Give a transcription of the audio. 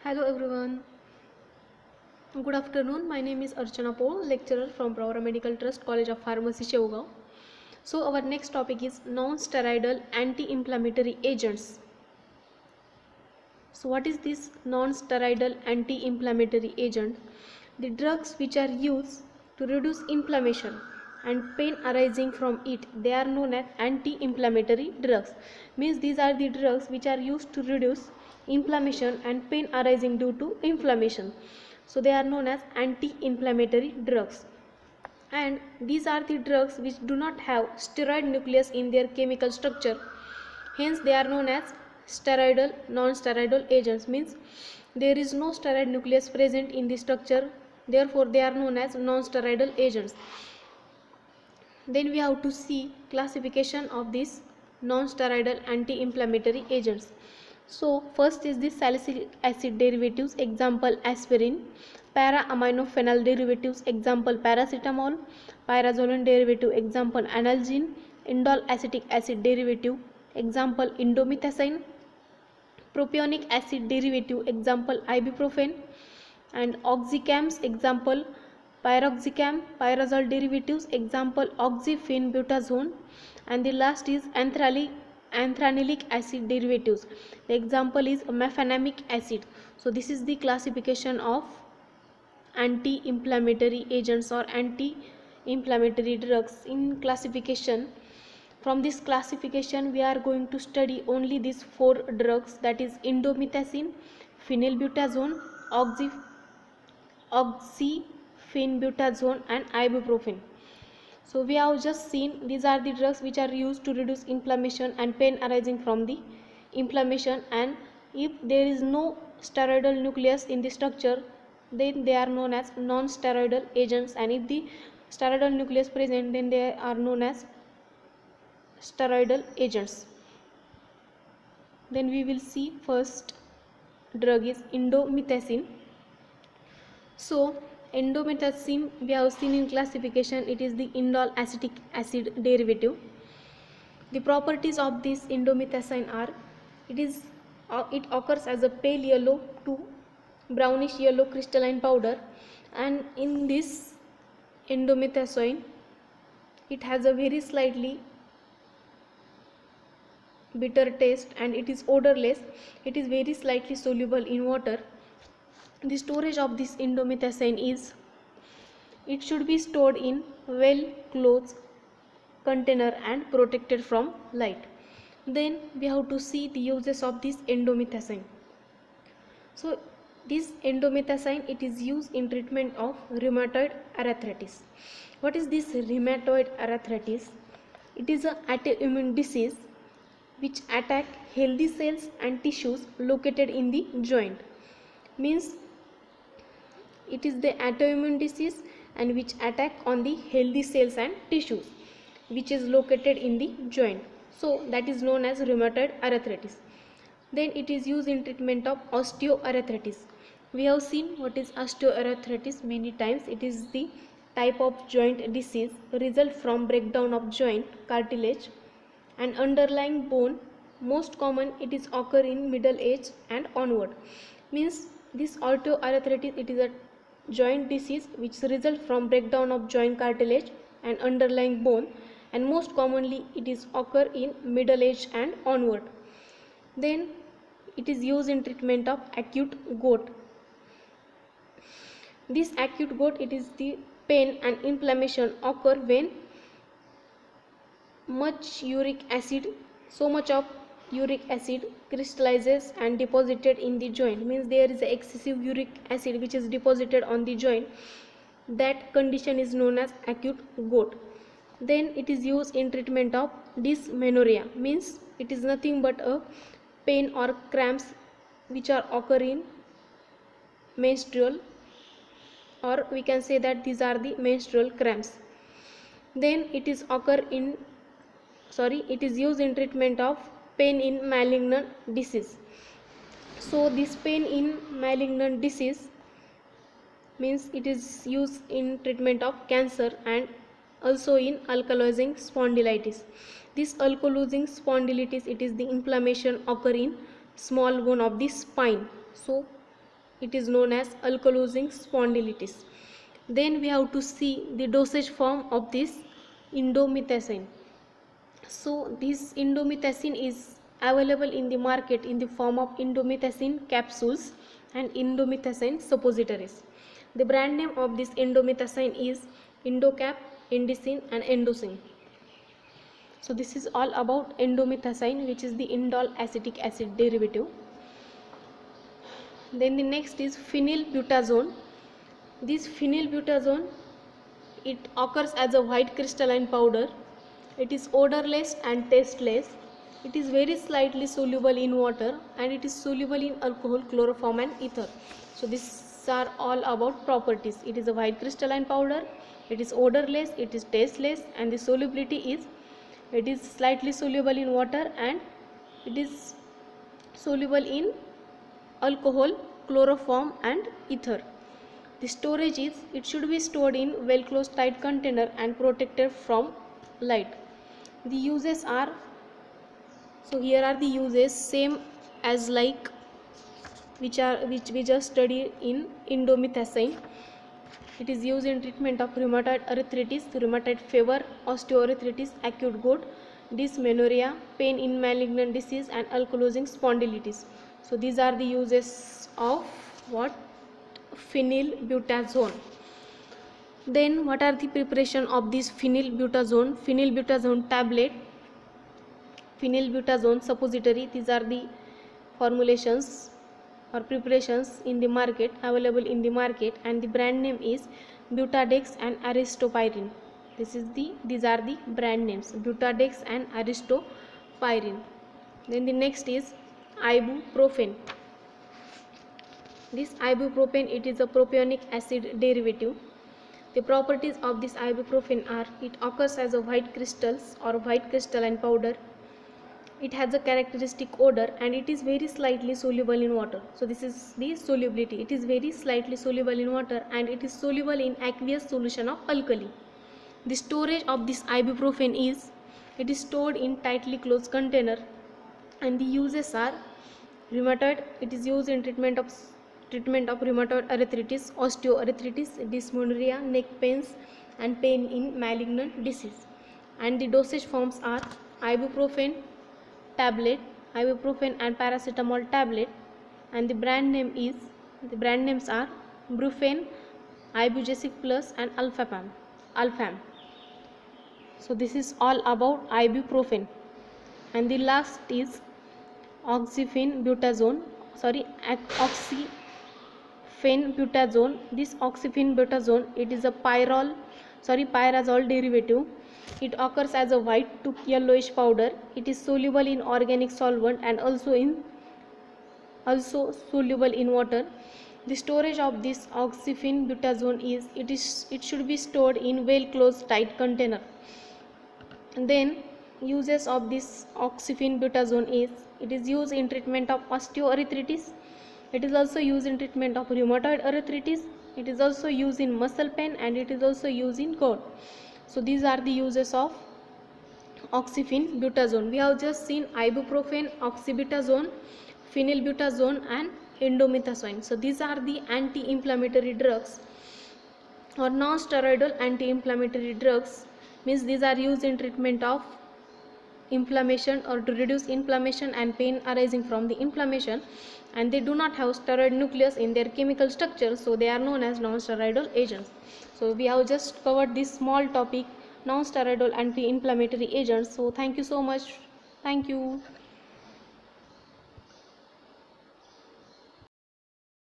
Hello everyone. Good afternoon. My name is Archana Paul, lecturer from Pravara Medical Trust, College of Pharmacy, Sheogaon. So our next topic is non-steroidal anti-inflammatory agents. So what is this non-steroidal anti-inflammatory agent? The drugs which are used to reduce inflammation and pain arising from it, they are known as anti-inflammatory drugs. Means these are the drugs which are used to reduce inflammation and pain arising due to inflammation. So they are known as anti-inflammatory drugs. And these are the drugs which do not have steroid nucleus in their chemical structure. Hence they are known as steroidal non-steroidal agents. Means there is no steroid nucleus present in the structure, therefore they are known as non-steroidal agents. Then we have to see classification of these non-steroidal anti-inflammatory agents. So first is the salicylic acid derivatives, example aspirin. Para-aminophenol derivatives, example paracetamol. Pyrazolone derivative, example analgin. Indole acetic acid derivative, example indomethacin. Propionic acid derivative, example ibuprofen. And oxycams, example piroxicam. Pyrazole derivatives, example oxyphenbutazone. And the last is anthranylic acid derivatives, the example is mefenamic acid. So this is the classification of anti-inflammatory agents or anti-inflammatory drugs. In classification, from this classification we are going to study only these four drugs, that is indomethacin, phenylbutazone, oxyphenbutazone and ibuprofen. So we have just seen these are the drugs which are used to reduce inflammation and pain arising from the inflammation, and if there is no steroidal nucleus in the structure, then they are known as non-steroidal agents, and if the steroidal nucleus present, then they are known as steroidal agents. Then we will see first drug is indomethacin. So indomethacin we have seen in classification, it is the indole acetic acid derivative. The properties of this indomethacin are, it occurs as a pale yellow to brownish yellow crystalline powder, and in this indomethacin it has a very slightly bitter taste and it is odorless. It is very slightly soluble in water. The storage of this indomethacin is, it should be stored in well closed container and protected from light. Then we have to see the uses of this indomethacin. So this indomethacin, it is used in treatment of rheumatoid arthritis. What is this rheumatoid arthritis? It is an autoimmune disease which attack healthy cells and tissues located in the joint. Means it is the autoimmune disease and which attack on the healthy cells and tissues which is located in the joint. So that is known as rheumatoid arthritis. Then it is used in treatment of osteoarthritis. We have seen what is osteoarthritis many times. It is the type of joint disease result from breakdown of joint cartilage and underlying bone. Most common it is occur in middle age and onward. Means this osteoarthritis, it is a joint disease which result from breakdown of joint cartilage and underlying bone, and most commonly it is occur in middle age and onward. Then it is used in treatment of acute gout. This acute gout, it is the pain and inflammation occur when so much of uric acid crystallizes and deposited in the joint. Means there is excessive uric acid which is deposited on the joint. That condition is known as acute gout. Then it is used in treatment of dysmenorrhea. Means it is nothing but a pain or cramps which are occurring menstrual, or we can say that these are the menstrual cramps. Then it is used in treatment of pain in malignant disease. So this pain in malignant disease means it is used in treatment of cancer and also in ankylosing spondylitis. This ankylosing spondylitis, it is the inflammation occur in small bone of the spine. So It is known as ankylosing spondylitis. Then we have to see the dosage form of this indomethacin. So this indomethacin is available in the market in the form of indomethacin capsules and indomethacin suppositories. The brand name of this indomethacin is Indocap, Indocin and Endocin. So this is all about indomethacin, which is the indole acetic acid derivative. Then the next is phenylbutazone. This phenylbutazone, it occurs as a white crystalline powder. It is odorless and tasteless. It is very slightly soluble in water and it is soluble in alcohol, chloroform and ether. So these are all about properties. It is a white crystalline powder. It is odorless, it is tasteless, and the solubility is, it is slightly soluble in water and it is soluble in alcohol, chloroform and ether. The storage is, it should be stored in well closed tight container and protected from light. The uses are, so here are the uses same as like which we just studied in indomethacin. It is used in treatment of rheumatoid arthritis, rheumatoid fever, osteoarthritis, acute gout, dysmenorrhea, pain in malignant disease and ankylosing spondylitis. So these are the uses of what? Phenylbutazone. Then what are the preparation of this phenylbutazone? Phenylbutazone tablet, phenylbutazone suppository. These are the formulations or preparations in the market, available in the market, and the brand name is Butadex and Aristopyrin. These are the brand names, Butadex and Aristopyrin. Then the next is ibuprofen. This ibuprofen, it is a propionic acid derivative. The properties of this ibuprofen are, it occurs as a white crystals or white crystalline powder. It has a characteristic odor and it is very slightly soluble in water. So this is the solubility. It is very slightly soluble in water and it is soluble in aqueous solution of alkali. The storage of this ibuprofen is, it is stored in tightly closed container, and the uses are rheumatoid. It is used in treatment of rheumatoid arthritis, osteoarthritis, dysmenorrhea, neck pains and pain in malignant disease. And the dosage forms are ibuprofen tablet, ibuprofen and paracetamol tablet, and the brand names are Brufen, Ibugesic Plus and Alfam. So this is all about ibuprofen. And the last is oxyphenbutazone. This oxyphenbutazone, it is a pyrazole derivative. It occurs as a white to yellowish powder. It is soluble in organic solvent and also soluble in water. The storage of this oxyphenbutazone is, it should be stored in well closed tight container. And then uses of this oxyphenbutazone is, it is used in treatment of osteoarthritis. It is also used in treatment of rheumatoid arthritis. It is also used in muscle pain and it is also used in gout. So these are the uses of oxyphenbutazone. We have just seen ibuprofen, oxybutazone, phenylbutazone and indomethacin. So these are the anti-inflammatory drugs or non-steroidal anti-inflammatory drugs. Means these are used in treatment of inflammation or to reduce inflammation and pain arising from the inflammation, and they do not have steroid nucleus in their chemical structure, so they are known as non-steroidal agents. So we have just covered this small topic, non-steroidal anti-inflammatory agents. So thank you so much. Thank you.